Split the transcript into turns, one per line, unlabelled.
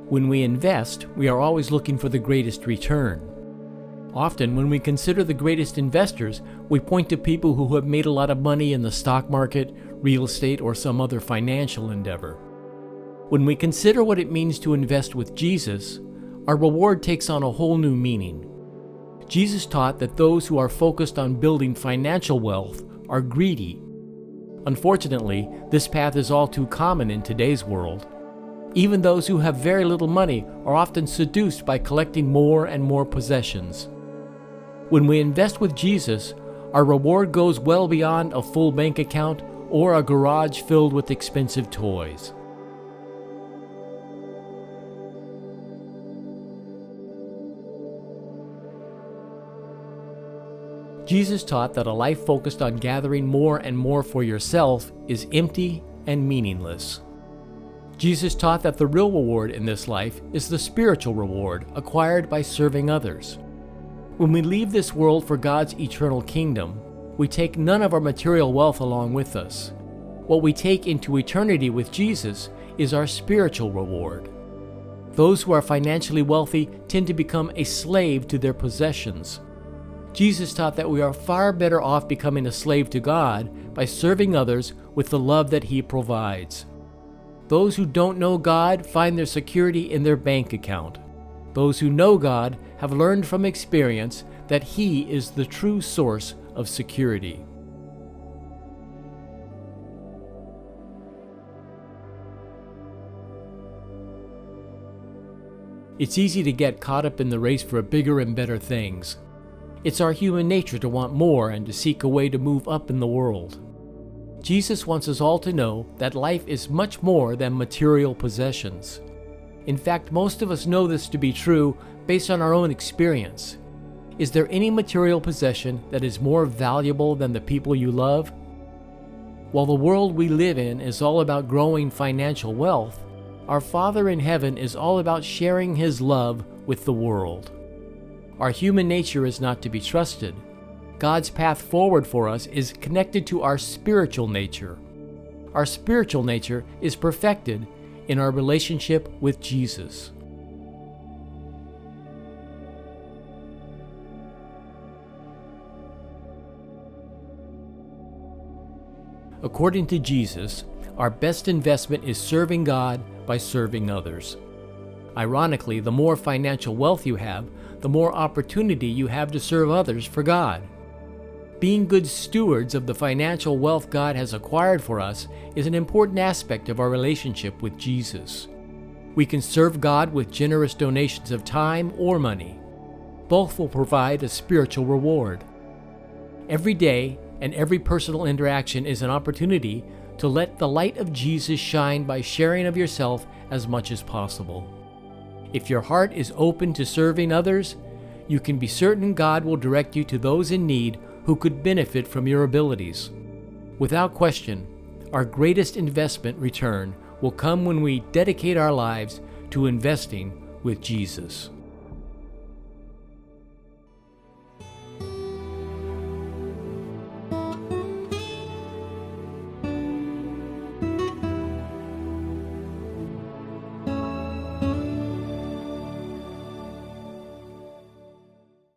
When we invest, we are always looking for the greatest return. Often, when we consider the greatest investors, we point to people who have made a lot of money in the stock market, real estate, or some other financial endeavor. When we consider what it means to invest with Jesus, our reward takes on a whole new meaning. Jesus taught that those who are focused on building financial wealth are greedy. Unfortunately, this path is all too common in today's world. Even those who have very little money are often seduced by collecting more and more possessions. When we invest with Jesus, our reward goes well beyond a full bank account or a garage filled with expensive toys. Jesus taught that a life focused on gathering more and more for yourself is empty and meaningless. Jesus taught that the real reward in this life is the spiritual reward acquired by serving others. When we leave this world for God's eternal kingdom, we take none of our material wealth along with us. What we take into eternity with Jesus is our spiritual reward. Those who are financially wealthy tend to become a slave to their possessions. Jesus taught that we are far better off becoming a slave to God by serving others with the love that He provides. Those who don't know God find their security in their bank account. Those who know God have learned from experience that He is the true source of security. It's easy to get caught up in the race for bigger and better things. It's our human nature to want more and to seek a way to move up in the world. Jesus wants us all to know that life is much more than material possessions. In fact, most of us know this to be true based on our own experience. Is there any material possession that is more valuable than the people you love? While the world we live in is all about growing financial wealth, our Father in heaven is all about sharing His love with the world. Our human nature is not to be trusted. God's path forward for us is connected to our spiritual nature. Our spiritual nature is perfected in our relationship with Jesus. According to Jesus, our best investment is serving God by serving others. Ironically, the more financial wealth you have, the more opportunity you have to serve others for God. Being good stewards of the financial wealth God has acquired for us is an important aspect of our relationship with Jesus. We can serve God with generous donations of time or money. Both will provide a spiritual reward. Every day and every personal interaction is an opportunity to let the light of Jesus shine by sharing of yourself as much as possible. If your heart is open to serving others, you can be certain God will direct you to those in need who could benefit from your abilities. Without question, our greatest investment return will come when we dedicate our lives to investing with Jesus.